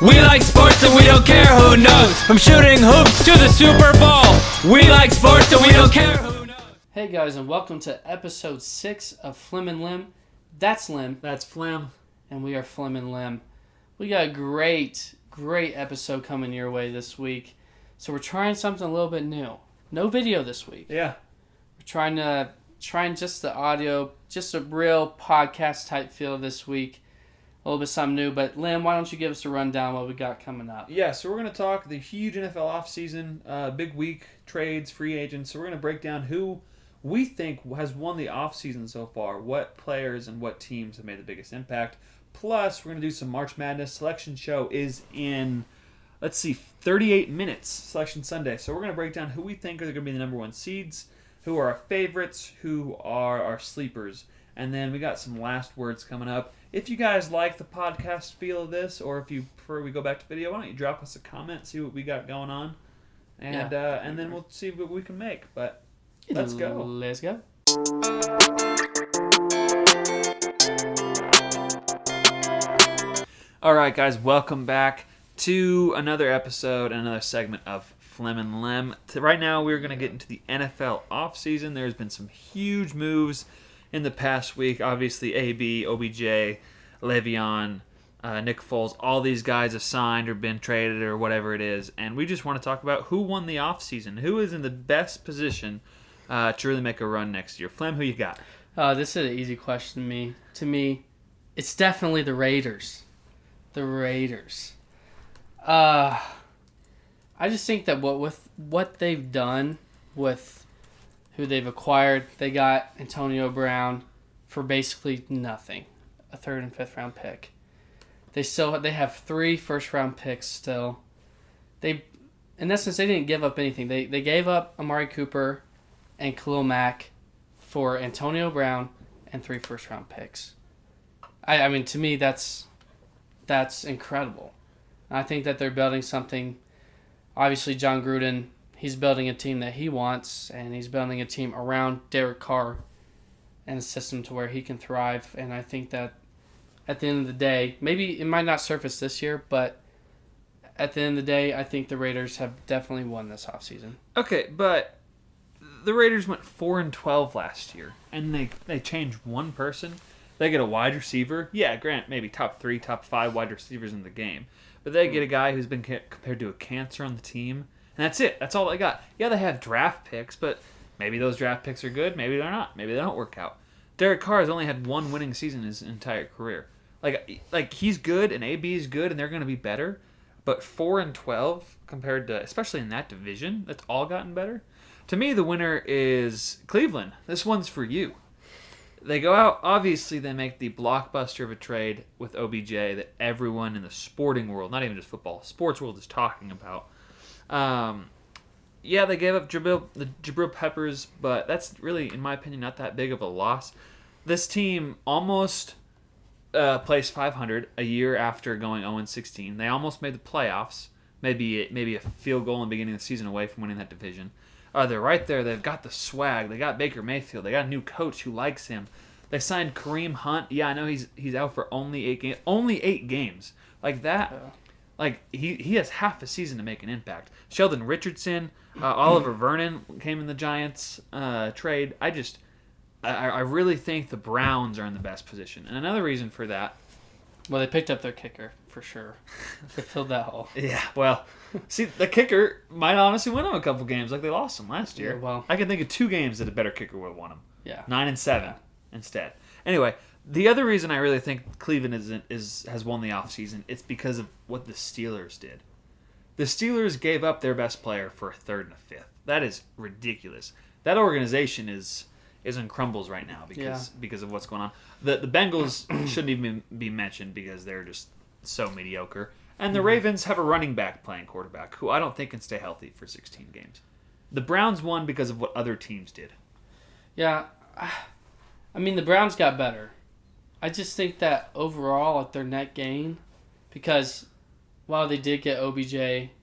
We like sports and we don't care who knows. From shooting hoops to the Super Bowl. We like sports and we don't care who knows. Hey guys, and welcome to episode 6 of Flem and Lem. That's Lem. That's Flem. And we are Flem and Lem. We got a great episode coming your way this week. So we're trying something a little bit new. No video this week. Yeah. We're trying just the audio, just a real podcast type feel this week. A little bit something new. But Lem, why don't you give us a rundown what we got coming up? Yeah, so we're going to talk the huge NFL offseason, big week, trades, free agents. So we're going to break down who we think has won the offseason so far, what players and what teams have made the biggest impact. Plus, we're going to do some March Madness. Selection show is in, 38 minutes, Selection Sunday. So we're going to break down who we think are going to be the number one seeds, who are our favorites, who are our sleepers. And then we got some last words coming up. If you guys like the podcast feel of this, or if you prefer we go back to video, why don't you drop us a comment, see what we got going on, and then we'll see what we can make. But let's go. Let's go. All right, guys, welcome back to another episode and another segment of Flem and Lem. Right now, we're going to get into the NFL offseason. There's been some huge moves in the past week. Obviously, AB, OBJ, Le'Veon, Nick Foles, all these guys have signed or been traded or whatever it is. And we just want to talk about who won the offseason, who is in the best position to really make a run next year. Flem, who you got? This is an easy question to me. It's definitely the Raiders. The Raiders. I just think that with what they've done with who they've acquired, they got Antonio Brown for basically nothing, a 3rd and 5th round pick. They have 3 first round picks still. In essence, they didn't give up anything. They gave up Amari Cooper and Khalil Mack for Antonio Brown and 3 first round picks. I mean, to me, that's incredible. I think that they're building something. Obviously, John Gruden, he's building a team that he wants, and he's building a team around Derek Carr and a system to where he can thrive. And I think that at the end of the day, maybe it might not surface this year, but at the end of the day, I think the Raiders have definitely won this offseason. Okay, but the Raiders went 4-12 last year, and they changed one person. They get a wide receiver. Yeah, Grant, maybe top 3, top 5 wide receivers in the game. But they get a guy who's been compared to a cancer on the team. And that's it. That's all they got. Yeah, they have draft picks, but maybe those draft picks are good. Maybe they're not. Maybe they don't work out. Derek Carr has only had 1 winning season in his entire career. Like he's good, and AB is good, and they're going to be better. But 4-12 compared to, especially in that division, that's all gotten better. To me, the winner is Cleveland. This one's for you. They go out, obviously they make the blockbuster of a trade with OBJ that everyone in the sporting world, not even just football, sports world is talking about. Yeah, they gave up Jabril Peppers, but that's really, in my opinion, not that big of a loss. This team almost placed 500 a year after going 0-16. They almost made the playoffs, maybe a field goal in the beginning of the season away from winning that division. They're right there. They've got the swag. They got Baker Mayfield. They got a new coach who likes him. They signed Kareem Hunt. Yeah, I know he's out for only 8 games. Only 8 games. Like that. Yeah. Like he has half a season to make an impact. Sheldon Richardson, Oliver Vernon came in the Giants trade. I really think the Browns are in the best position. And another reason for that. Well, they picked up their kicker, for sure. They filled that hole. Yeah, well, see, the kicker might honestly win them a couple games like they lost them last year. Yeah, well, I can think of 2 games that a better kicker would have won them. Yeah. 9-7 instead. Anyway, the other reason I really think Cleveland has won the offseason, it's because of what the Steelers did. The Steelers gave up their best player for a 3rd and a 5th. That is ridiculous. That organization is in crumbles right now because of what's going on. The Bengals shouldn't even be mentioned because they're just so mediocre. And the Ravens have a running back playing quarterback who I don't think can stay healthy for 16 games. The Browns won because of what other teams did. Yeah, I mean, the Browns got better. I just think that overall, like, their net gain, because while they did get OBJ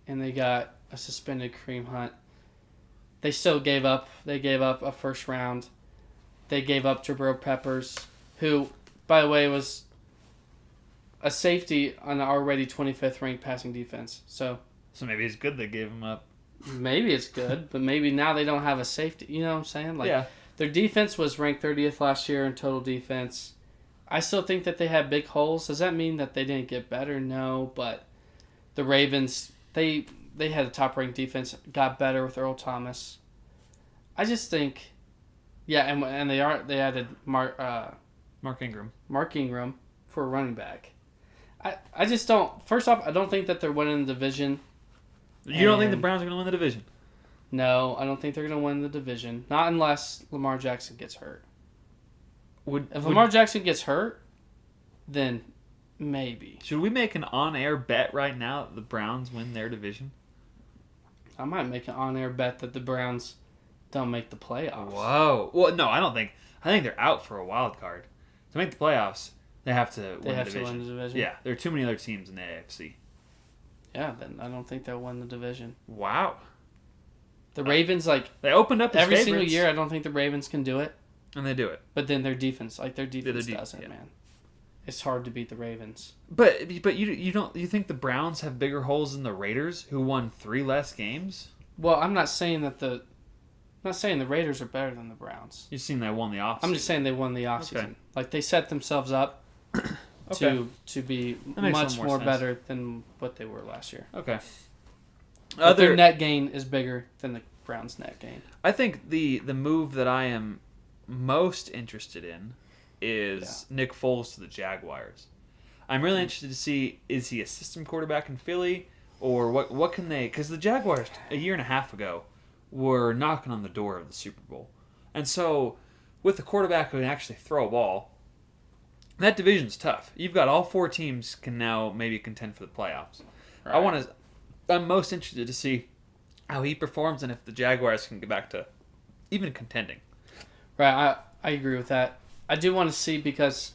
and they got a suspended Kareem Hunt, they still gave up. They gave up a first round. They gave up Jabril Peppers, who, by the way, was a safety on an already 25th ranked passing defense. So maybe it's good they gave him up. maybe it's good, but maybe now they don't have a safety. You know what I'm saying? Like, Yeah. their defense was ranked 30th last year in total defense. I still think that they have big holes. Does that mean that they didn't get better? No, but the Ravens, they had a top-ranked defense, got better with Earl Thomas. I just think, yeah, and they added Mark Ingram. Mark Ingram for a running back. I just don't. First off, I don't think that they're winning the division. You don't think the Browns are going to win the division? No, I don't think they're going to win the division. Not unless Lamar Jackson gets hurt. If Lamar Jackson gets hurt, then maybe. Should we make an on-air bet right now that the Browns win their division? I might make an on-air bet that the Browns don't make the playoffs. Whoa. Well, no, I don't think. I think they're out for a wild card. To make the playoffs, they have to win the division. To win the division. Yeah, there are too many other teams in the AFC. Yeah, then I don't think they'll win the division. Wow. The Ravens, like, they opened up as every favorites, single year. I don't think the Ravens can do it. and they do it. But then their defense does it, yeah. man. It's hard to beat the Ravens. But you think the Browns have bigger holes than the Raiders, who won 3 less games? Well, I'm not saying the Raiders are better than the Browns. You've seen they won the offseason. I'm just saying they won the offseason. Okay. Like, they set themselves up Okay. to be That makes a much little more more sense. better than what they were last year. Okay. But their net gain is bigger than the Browns' net gain. I think the move that I am most interested in is Nick Foles to the Jaguars. I'm really interested to see, is he a system quarterback in Philly, or what can they... Because the Jaguars, a year and a half ago, were knocking on the door of the Super Bowl. And so, with a quarterback who can actually throw a ball, that division's tough. You've got all 4 teams can now maybe contend for the playoffs. Right. I'm most interested to see how he performs and if the Jaguars can get back to even contending. Right, I agree with that. I do want to see because,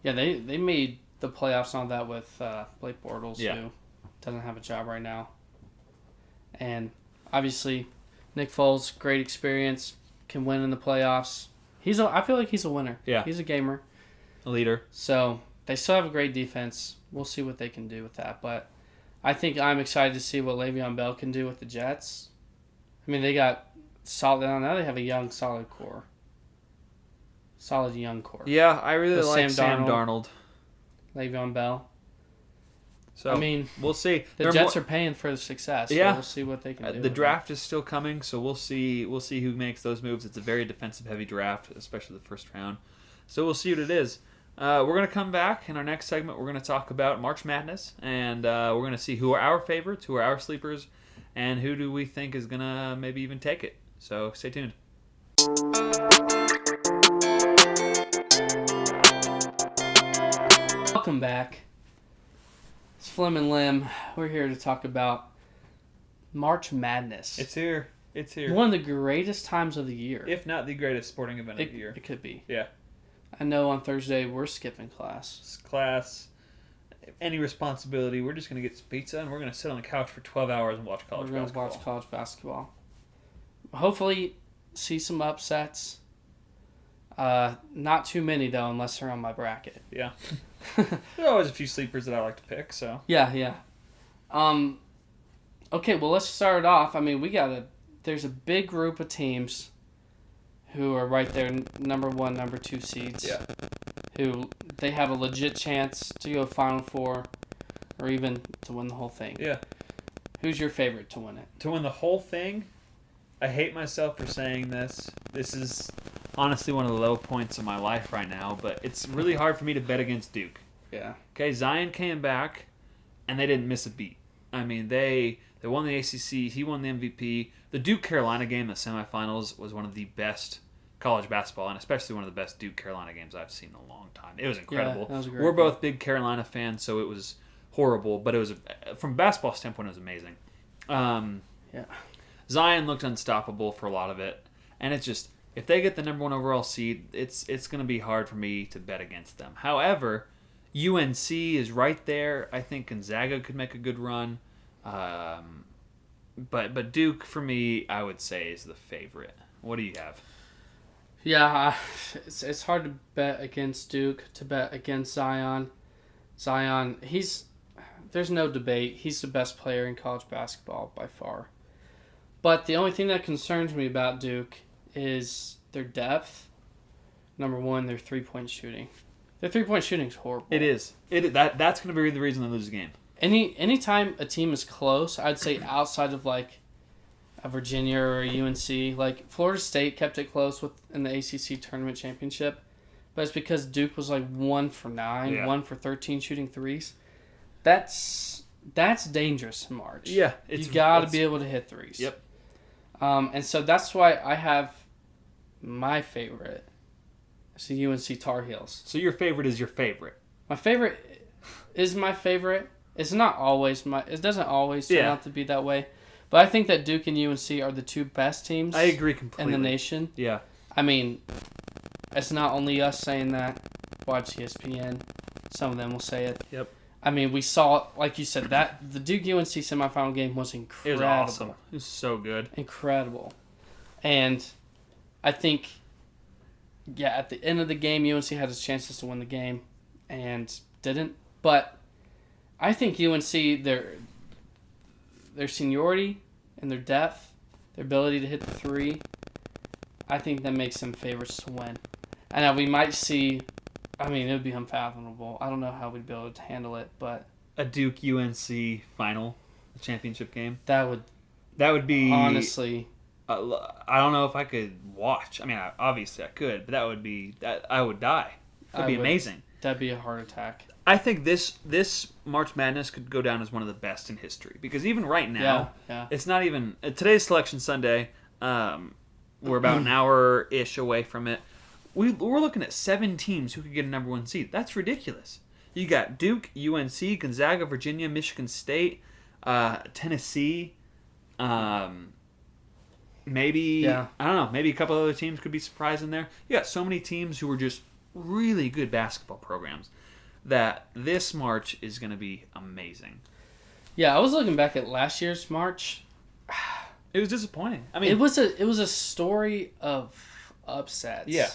yeah, they made the playoffs on that with Blake Bortles, who doesn't have a job right now. And obviously, Nick Foles, great experience, can win in the playoffs. I feel like he's a winner. Yeah. He's a gamer. A leader. So they still have a great defense. We'll see what they can do with that. But I think I'm excited to see what Le'Veon Bell can do with the Jets. I mean, they got solid. Now they have a young, solid core. Solid young core. Yeah, I really With like Sam Sam Darnold. Le'Veon Bell. So I mean, we'll see. the Jets are paying for the success. Yeah. So we'll see what they can do. The draft is still coming, so we'll see who makes those moves. It's a very defensive heavy draft, especially the first round. So we'll see what it is. We're going to come back in our next segment. We're going to talk about March Madness, and we're going to see who are our favorites, who are our sleepers, and who do we think is going to maybe even take it. So stay tuned. Welcome back. It's Flem and Lem. We're here to talk about March Madness. It's here. It's here. One of the greatest times of the year. If not the greatest sporting event of the year. It could be. Yeah. I know on Thursday we're skipping class. Any responsibility, we're just going to get some pizza and we're going to sit on the couch for 12 hours and watch college We're going to watch college basketball. Hopefully see some upsets. Not too many, though, unless they're on my bracket. Yeah. There are always a few sleepers that I like to pick, so. Yeah. Okay, well, let's start off. I mean, there's a big group of teams who are right there, number 1, number 2 seeds. Yeah. Who they have a legit chance to go Final Four or even to win the whole thing. Yeah. Who's your favorite to win it? To win the whole thing, I hate myself for saying this. This is honestly one of the low points of my life right now, but it's really hard for me to bet against Duke. Yeah. Okay, Zion came back, and they didn't miss a beat. I mean, they won the ACC. He won the MVP. The Duke-Carolina game, the semifinals, was one of the best college basketball, and especially one of the best Duke-Carolina games I've seen in a long time. It was incredible. Yeah, that was a great We're game. both big Carolina fans, so it was horrible, but it was from a basketball standpoint, it was amazing. Yeah. Zion looked unstoppable for a lot of it, and it's just, if they get the number 1 overall seed, it's going to be hard for me to bet against them. However, UNC is right there. I think Gonzaga could make a good run. But Duke, for me, I would say is the favorite. What do you have? Yeah, it's hard to bet against Duke, to bet against Zion. Zion, there's no debate. He's the best player in college basketball by far. But the only thing that concerns me about Duke is their depth. Number one, their three-point shooting. Their three-point shooting is horrible. It is. That's going to be the reason they lose the game. Anytime a team is close, I'd say outside of like a Virginia or a UNC, like Florida State kept it close in the ACC tournament championship, but it's because Duke was like 1 for 9, 1 for 13 shooting threes. That's dangerous in March. Yeah, you got to be able to hit threes. Yep. And so that's why I have my favorite. It's the UNC Tar Heels. So your favorite is your favorite. My favorite is my favorite. It's not always it doesn't always turn out to be that way. But I think that Duke and UNC are the two best teams. I agree completely. In the nation. Yeah. I mean, it's not only us saying that. Watch ESPN. Some of them will say it. Yep. I mean, we saw, like you said, that the Duke UNC semifinal game was incredible. It was awesome. It was so good. Incredible. And I think, at the end of the game, UNC had its chances to win the game and didn't. But I think UNC, their seniority and their depth, their ability to hit the three, I think that makes them favorites to win. And now we might see, I mean, it would be unfathomable. I don't know how we'd be able to handle it, but a Duke UNC final, the championship game. That would be honestly. I don't know if I could watch. I mean, obviously I could, but I would die. That'd be amazing. That'd be a heart attack. I think this March Madness could go down as one of the best in history because even right now, it's not even today's Selection Sunday. We're about an hour-ish away from it. We're looking at 7 teams who could get a number 1 seed. That's ridiculous. You got Duke, UNC, Gonzaga, Virginia, Michigan State, Tennessee. Maybe I don't know. Maybe a couple other teams could be surprised in there. You got so many teams who are just really good basketball programs that this March is going to be amazing. Yeah, I was looking back at last year's March. It was disappointing. I mean, it was a story of upsets. Yeah.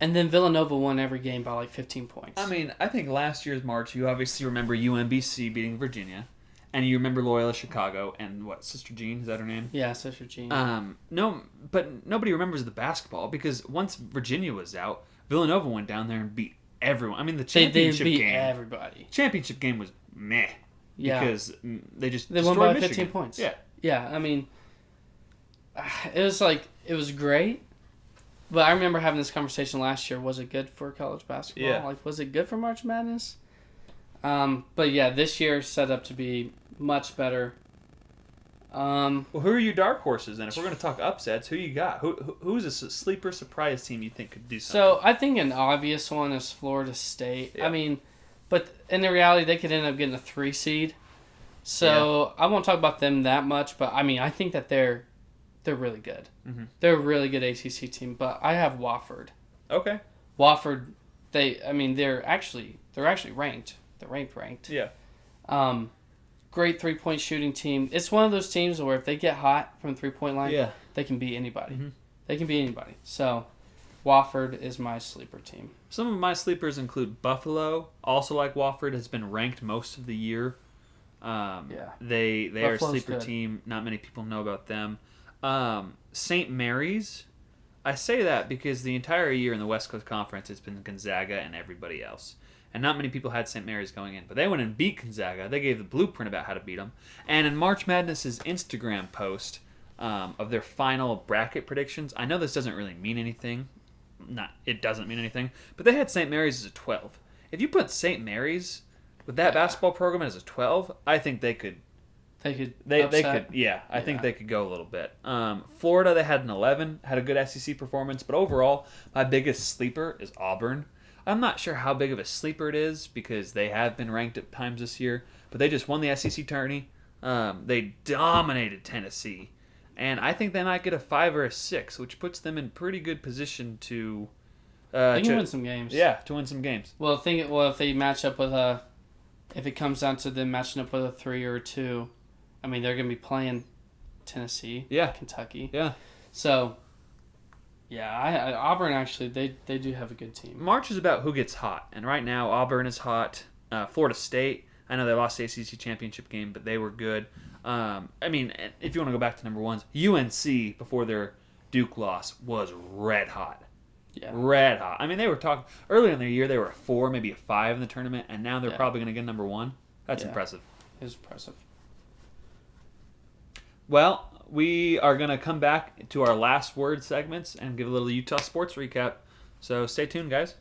And then Villanova won every game by like 15 points. I mean, I think last year's March, you obviously remember UMBC beating Virginia, and you remember Loyola Chicago and Sister Jean, is that her name? Yeah, Sister Jean. No, but nobody remembers the basketball because once Virginia was out, Villanova went down there and beat everyone. I mean, the championship they beat game. Everybody. Championship game was meh. Yeah. Because they won by Michigan. 15 points. Yeah. Yeah, I mean, it was great. But I remember having this conversation last year. Was it good for college basketball? Yeah. Like, was it good for March Madness? But yeah, this year set up to be much better. Well, who are your dark horses then? If we're going to talk upsets, who you got? Who's a sleeper surprise team you think could do something? So I think an obvious one is Florida State. Yeah. I mean, but in the reality, they could end up getting a 3 seed. So I won't talk about them that much. But I mean, I think that they're really good. Mm-hmm. They're a really good ACC team. But I have Wofford. Okay. Wofford, they're actually ranked. They're ranked. Yeah. Great 3-point shooting team. It's one of those teams where if they get hot from the 3-point line, they can beat anybody. Mm-hmm. They can beat anybody. So, Wofford is my sleeper team. Some of my sleepers include Buffalo. Also, like Wofford, has been ranked most of the year. They are a sleeper team. Not many people know about them. St. Mary's. I say that because the entire year in the West Coast Conference, it's been Gonzaga and everybody else. And not many people had St. Mary's going in. But they went and beat Gonzaga. They gave the blueprint about how to beat them. And in March Madness's Instagram post of their final bracket predictions, I know this doesn't really mean anything. It doesn't mean anything. But they had St. Mary's as a 12. If you put St. Mary's with that basketball program as a 12, I think they could. They could. I think they could go a little bit. Florida, they had an 11, had a good SEC performance. But overall, my biggest sleeper is Auburn. I'm not sure how big of a sleeper it is because they have been ranked at times this year, but they just won the SEC tourney. They dominated Tennessee, and I think they might get a 5 or a 6, which puts them in pretty good position to. They can win some games. Yeah, to win some games. Well, if they match up with if it comes down to them matching up with a 3 or a 2, I mean they're going to be playing Tennessee, Kentucky. Yeah. So. Yeah, Auburn actually they do have a good team. March is about who gets hot, and right now Auburn is hot. Florida State. I know they lost the ACC championship game, but they were good. I mean, if you want to go back to number ones, UNC before their Duke loss was red hot. Yeah. Red hot. I mean, they were talking earlier in the year. They were a 4, maybe a 5 in the tournament, and now they're probably going to get number 1. That's impressive. It is impressive. Well, we are going to come back to our last word segments and give a little Utah sports recap. So stay tuned, guys.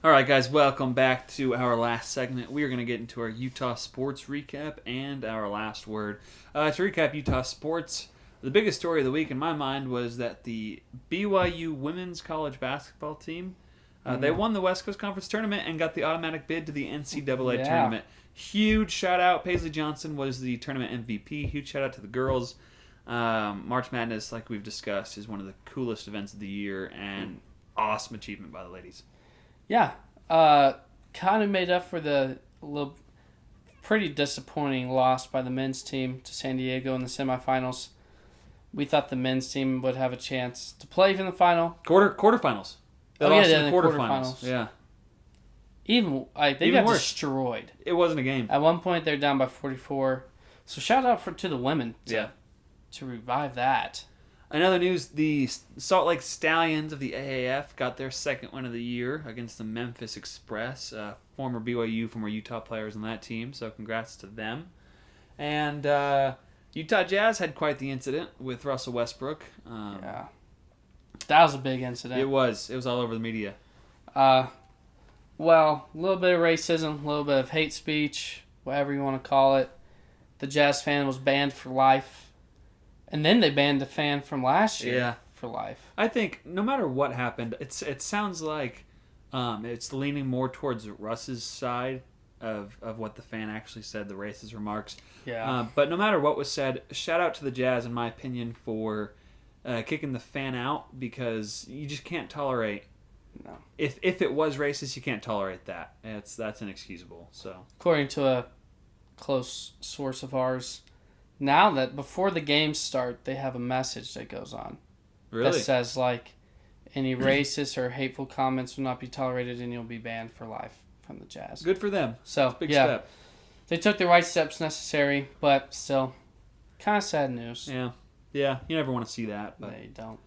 All right, guys, welcome back to our last segment. We are going to get into our Utah sports recap and our last word. To recap Utah sports, the biggest story of the week in my mind was that the BYU women's college basketball team, they won the West Coast Conference tournament and got the automatic bid to the NCAA tournament. Huge shout out. Paisley Johnson was the tournament MVP. Huge shout out to the girls. March Madness, like we've discussed, is one of the coolest events of the year and awesome achievement by the ladies. Yeah, kind of made up for the pretty disappointing loss by the men's team to San Diego in the semifinals. We thought the men's team would have a chance to play in the final. Quarterfinals. They lost in the quarterfinals. Yeah. They got destroyed. It wasn't a game. At one point, they're down by 44. So shout out to the women to revive that. In other news, the Salt Lake Stallions of the AAF got their second win of the year against the Memphis Express, former BYU, former Utah players on that team, so congrats to them. And Utah Jazz had quite the incident with Russell Westbrook. That was a big incident. It was. It was all over the media. Well, a little bit of racism, a little bit of hate speech, whatever you want to call it. The Jazz fan was banned for life. And then they banned the fan from last year for life. I think no matter what happened, it sounds like it's leaning more towards Russ's side of what the fan actually said, the racist remarks. Yeah. But no matter what was said, shout out to the Jazz, in my opinion, for kicking the fan out, because you just can't tolerate. No. If it was racist, you can't tolerate that. That's inexcusable. So according to a close source of ours, now that before the games start, they have a message that goes on. Really? That says, like, any racist or hateful comments will not be tolerated and you'll be banned for life from the Jazz. Good for them. So, big step. They took the right steps necessary, but still, kind of sad news. Yeah. You never want to see that. But they don't.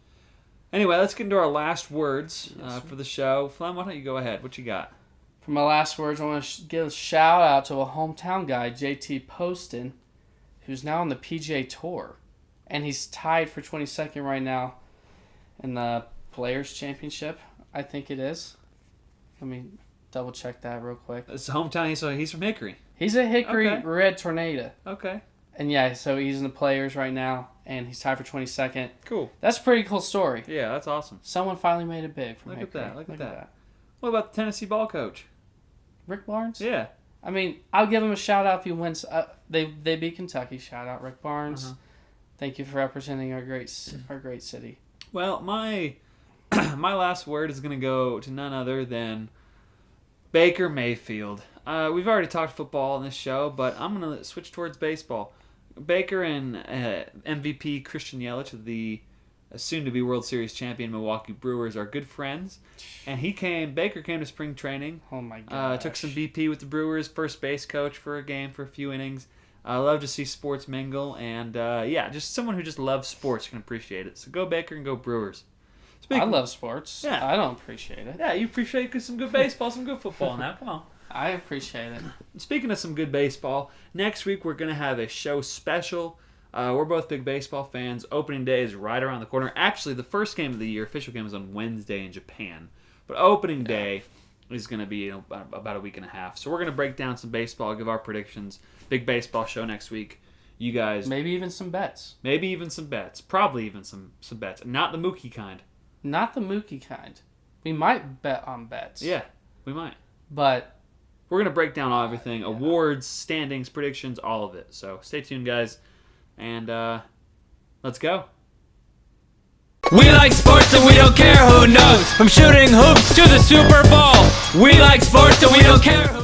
Anyway, let's get into our last words for the show. Flem, why don't you go ahead? What you got? For my last words, I want to give a shout out to a hometown guy, JT Poston, who's now on the PGA Tour. And he's tied for 22nd right now in the Players' Championship, I think it is. Let me double check that real quick. It's hometown. He's from Hickory. He's a Hickory Red Tornado. Okay. And so he's in the Players right now, and he's tied for 22nd. Cool. That's a pretty cool story. Yeah, that's awesome. Someone finally made it big from Hickory. Look at that. that. What about the Tennessee ball coach? Great Barnes? Yeah. I mean, I'll give him a shout out if he wins. They beat Kentucky. Shout out Rick Barnes. Uh-huh. Thank you for representing our great city. Well, my last word is going to go to none other than Baker Mayfield. We've already talked football on this show, but I'm going to switch towards baseball. Baker and MVP Christian Yelich of the soon-to-be World Series champion Milwaukee Brewers are good friends. And Baker came to spring training. Oh my god! Took some BP with the Brewers, first base coach for a game for a few innings. I love to see sports mingle, and just someone who just loves sports can appreciate it. So go Baker and go Brewers. I love sports. Yeah. I don't appreciate it. Yeah, you appreciate some good baseball, some good football now. Come on. I appreciate it. Speaking of some good baseball, next week we're going to have a show special. We're both big baseball fans. Opening day is right around the corner. Actually, the first game of the year, official game, is on Wednesday in Japan. But opening day is going to be about a week and a half. So we're going to break down some baseball, give our predictions. Big baseball show next week. You guys... Maybe even some bets. Probably even some bets. Not the Mookie kind. Not the Mookie kind. We might bet on bets. Yeah, we might. But... we're going to break down everything. Awards, standings, predictions, all of it. So stay tuned, guys. And let's go. We like sports and we don't care who knows. From shooting hoops to the Super Bowl. We like sports and we don't care who